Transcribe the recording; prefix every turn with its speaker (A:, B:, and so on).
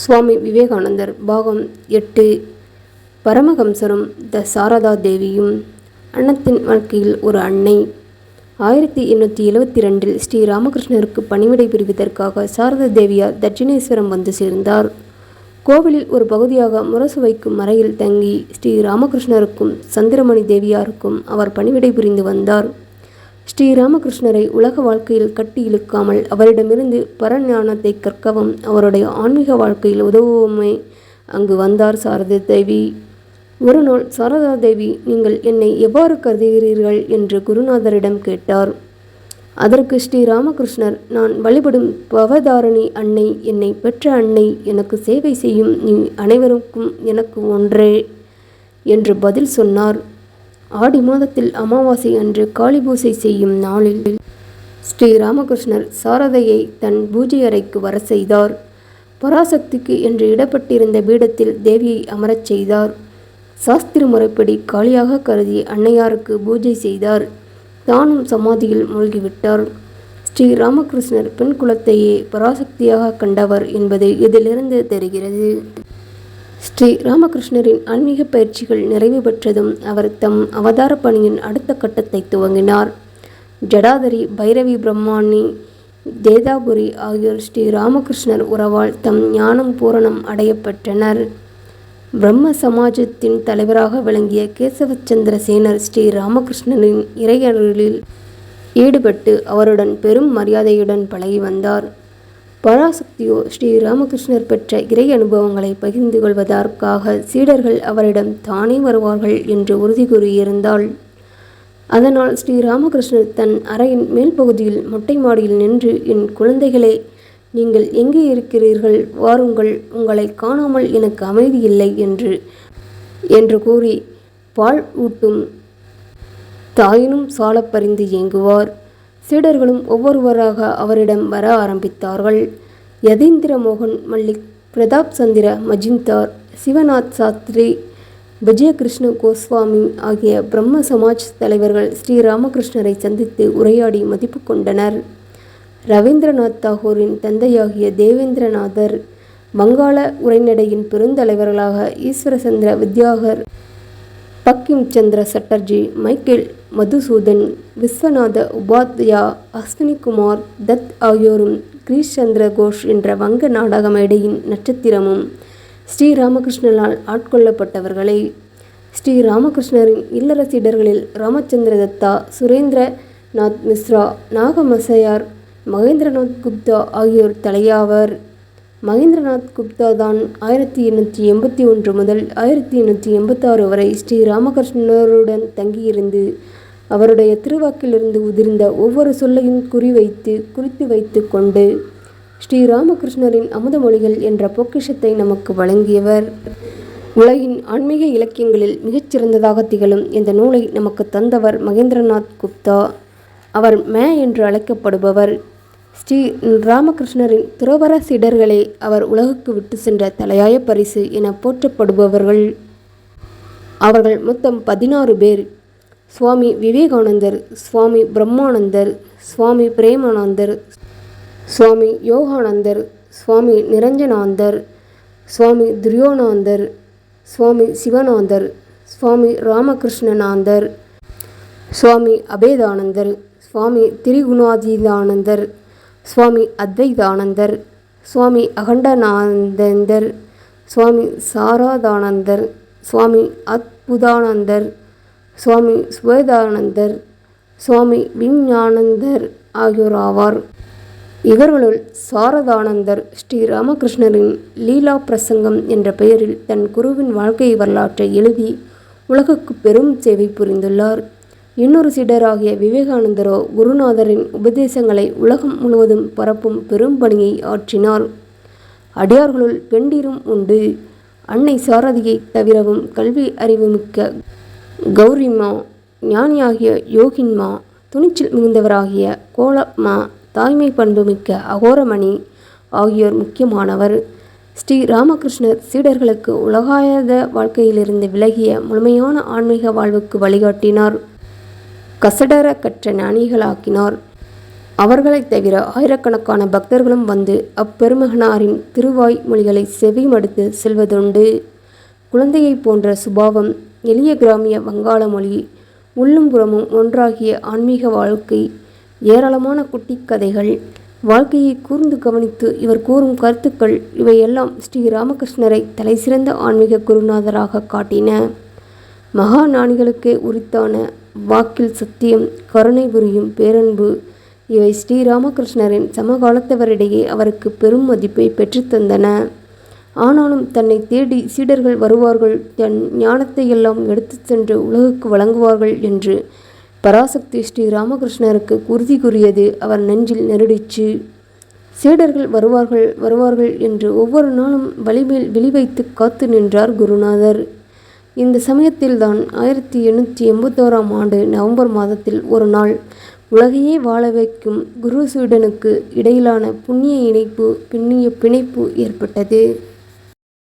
A: சுவாமி விவேகானந்தர் பாகம் 8 பரமஹம்சரும் த சாரதா தேவியும். அன்னத்தின் வாழ்க்கையில் ஒரு அன்னை. 1872 ஸ்ரீ ராமகிருஷ்ணருக்கு பணிவிடை புரிவதற்காக சாரதா தேவியார் தட்சிணேஸ்வரம் வந்து சேர்ந்தார். கோவிலில் ஒரு பகுதியாக முரசு வைக்கும் அறையில் தங்கி ஸ்ரீ ராமகிருஷ்ணருக்கும் சந்திரமணி தேவியாருக்கும் அவர் பணிவிடை புரிந்து வந்தார். ஸ்ரீ ராமகிருஷ்ணரை உலக வாழ்க்கையில் கட்டி இழுக்காமல் அவரிடமிருந்து பரஞானத்தை கற்கவும் அவருடைய ஆன்மீக வாழ்க்கையில் உதவுமே அங்கு வந்தார் சாரதா தேவி. ஒரு நாள் சாரதா தேவி, நீங்கள் என்னை எவ்வாறு கருதுகிறீர்கள் என்று குருநாதரிடம் கேட்டார். அதற்கு ஸ்ரீ ராமகிருஷ்ணர், நான் வழிபடும் பவதாரணி அன்னை, என்னை பெற்ற அன்னை, எனக்கு சேவை செய்யும் நீ அனைவருக்கும் எனக்கு ஒன்றே என்று பதில் சொன்னார். ஆடி மாதத்தில் அமாவாசை அன்று காளி பூசை செய்யும் நாளில் ஸ்ரீ ராமகிருஷ்ணர் சாரதையை தன் பூஜை அறைக்கு வர செய்தார். பராசக்திக்கு என்று இடப்பட்டிருந்த பீடத்தில் தேவியை அமரச் செய்தார். சாஸ்திர முறைப்படி காளியாக கருதி அன்னையாருக்கு பூஜை செய்தார். தானும் சமாதியில் மூழ்கிவிட்டார். ஸ்ரீ ராமகிருஷ்ணர் பெண் குலத்தையே பராசக்தியாக கண்டவர் என்பது இதிலிருந்து தெரிகிறது. ஸ்ரீ ராமகிருஷ்ணரின் ஆன்மீக பயிற்சிகள் நிறைவு பெற்றதும் அவர் தம் அவதார பணியின் அடுத்த கட்டத்தை துவங்கினார். ஜடாதரி, பைரவி, பிரம்மாணி, தேதாபுரி ஆகியோர் ஸ்ரீ ராமகிருஷ்ணர் உறவால் தம் ஞானம் பூரணம் அடையப்பெற்றனர். பிரம்ம சமாஜத்தின் தலைவராக விளங்கிய கேசவச்சந்திர சேனர் ஸ்ரீ ராமகிருஷ்ணரின் இறையருளில் ஈடுபட்டு அவருடன் பெரும் மரியாதையுடன் பழகி வந்தார். பராசக்தியோ ஸ்ரீ ராமகிருஷ்ணர் பெற்ற இறை அனுபவங்களை பகிர்ந்து கொள்வதற்காக சீடர்கள் அவரிடம் தானே வருவார்கள் என்று உறுதி கூறியிருந்தாள். அதனால் ஸ்ரீ ராமகிருஷ்ணர் தன் அறையின் மேல் பகுதியில் மொட்டை மாடியில் நின்று, என் குழந்தைகளே, நீங்கள் எங்கே இருக்கிறீர்கள், வாருங்கள், உங்களை காணாமல் எனக்கு அமைதி இல்லை என்று கூறி பால் ஊட்டும் தாயினும் சாலப் பரிந்து ஏங்குவார். சீடர்களும் ஒவ்வொருவராக அவரிடம் வர ஆரம்பித்தார்கள். யதீந்திர மோகன் மல்லிக், பிரதாப் சந்திர மஜிந்தார், சிவநாத் சாஸ்திரி, விஜயகிருஷ்ண கோஸ்வாமி ஆகிய பிரம்ம சமாஜ் தலைவர்கள் ஸ்ரீ ராமகிருஷ்ணரை சந்தித்து உரையாடி மதிப்பு கொண்டனர். ரவீந்திரநாத் தாகூரின் தந்தையாகிய தேவேந்திரநாதர், வங்காள உரைநடையின் பெருந்தலைவர்களாக ஈஸ்வரசந்திர வித்யாகர், பக்கிம் சந்திர சட்டர்ஜி, மைக்கேல் மதுசூதன், விஸ்வநாத உபாத்யா, அஸ்வினிகுமார் தத் ஆகியோரும் கிரீஷ் சந்திர கோஷ் என்ற வங்க நாடக மேடையின் நட்சத்திரமும் ஸ்ரீ ராமகிருஷ்ணனால் ஆட்கொள்ளப்பட்டவர்களே. ஸ்ரீ ராமகிருஷ்ணரின் இல்லற சீடர்களில் ராமச்சந்திர தத்தா, சுரேந்திரநாத் மிஸ்ரா, நாகமசையார், மகேந்திரநாத் குப்தா ஆகியோர் தலையாவர். மகேந்திரநாத் குப்தா தான் 1881 முதல் 1886 வரை ஸ்ரீ ராமகிருஷ்ணருடன் தங்கியிருந்து அவருடைய திருவாக்கிலிருந்து உதிர்ந்த ஒவ்வொரு சொல்லையும் குறித்து வைத்து கொண்டு ஸ்ரீ ராமகிருஷ்ணரின் அமுதமொழிகள் என்ற பொக்கிஷத்தை நமக்கு வழங்கியவர். உலகின் ஆன்மீக இலக்கியங்களில் மிகச்சிறந்ததாக திகழும் இந்த நூலை நமக்கு தந்தவர் மகேந்திரநாத் குப்தா. அவர் என்று அழைக்கப்படுபவர். ஸ்ரீ ராமகிருஷ்ணரின் துறவற சீடர்களே அவர் உலகுக்கு விட்டு சென்ற தலையாய பரிசு என போற்றப்படுபவர்கள். அவர்கள் மொத்தம் 16 பேர். சுவாமி விவேகானந்தர், சுவாமி பிரம்மானந்தர், சுவாமி பிரேமானந்தர், சுவாமி யோகானந்தர், சுவாமி நிரஞ்சனாந்தர், சுவாமி துரியோனாந்தர், சுவாமி சிவனாந்தர், சுவாமி ராமகிருஷ்ணனாந்தர், சுவாமி அபேதானந்தர், சுவாமி திரிகுணாதீதானந்தர், சுவாமி அத்வைதானந்தர், சுவாமி அகண்டநாதந்தர், சுவாமி சாரதானந்தர், சுவாமி அத்புதானந்தர், சுவாமி சுவேதானந்தர், சுவாமி விஞ்ஞானந்தர் ஆகியோர் ஆவார். இவர்களுள் சாரதானந்தர் ஸ்ரீ ராமகிருஷ்ணரின் லீலா பிரசங்கம் என்ற பெயரில் தன் குருவின் வாழ்க்கை வரலாற்றை எழுதி உலகுக்கு பெரும் சேவை புரிந்துள்ளார். இன்னொரு சீடராகிய விவேகானந்தரோ குருநாதரின் உபதேசங்களை உலகம் முழுவதும் பரப்பும் பெரும் பணியை ஆற்றினார். அடியார்களுள் பெண்டீரும் உண்டு. அன்னை சாரதியை தவிரவும் கல்வி அறிவுமிக்க கௌரிமா, ஞானியாகிய யோகின்மா, துணிச்சல் மிகுந்தவராகிய கோலம்மா, தாய்மை பண்புமிக்க அகோரமணி ஆகியோர் முக்கியமானவர். ஸ்ரீ ராமகிருஷ்ணர் சீடர்களுக்கு உலகாயத வாழ்க்கையிலிருந்து விலகிய முழுமையான ஆன்மீக வாழ்வுக்கு வழிகாட்டினார். கசடர கற்ற ஞானிகளாக்கினார். அவர்களைத் தவிர ஆயிரக்கணக்கான பக்தர்களும் வந்து அப்பெருமகனாரின் திருவாய் மொழிகளை செவி மடுத்து செல்வதுண்டு. குழந்தையைப் போன்ற சுபாவம், எளிய கிராமிய வங்காள மொழி, உள்ளும் புறமும் ஒன்றாகிய ஆன்மீக வாழ்க்கை, ஏராளமான குட்டிக் கதைகள், வாழ்க்கையை கூர்ந்து கவனித்து இவர் கூறும் கருத்துக்கள் இவையெல்லாம் ஸ்ரீ ராமகிருஷ்ணரை தலைசிறந்த ஆன்மீக குருநாதராக காட்டின. மகா ஞானிகளுக்கே உரித்தான வாக்கில் சத்தியம், கருணை புரியும் பேரன்பு இவை ஸ்ரீராமகிருஷ்ணரின் சமகாலத்தவரிடையே அவருக்கு பெரும் மதிப்பை பெற்றுத்தந்தன. ஆனாலும் தன்னை தேடி சீடர்கள் வருவார்கள், தன் ஞானத்தை எல்லாம் எடுத்துச் சென்று உலகுக்கு வழங்குவார்கள் என்று பராசக்தி ஸ்ரீ ராமகிருஷ்ணருக்கு உறுதி கூறியது அவர் நெஞ்சில் நெருடிச்சு. சீடர்கள் வருவார்கள் என்று ஒவ்வொரு நாளும் வழிமேல் விழி வைத்து காத்து நின்றார் குருநாதர். இந்த சமயத்தில்தான் 1881ஆம் ஆண்டு நவம்பர் மாதத்தில் ஒரு நாள் உலகையே வாழ வைக்கும் குரு சீடனுக்கு இடையிலான புண்ணிய பிணைப்பு ஏற்பட்டது.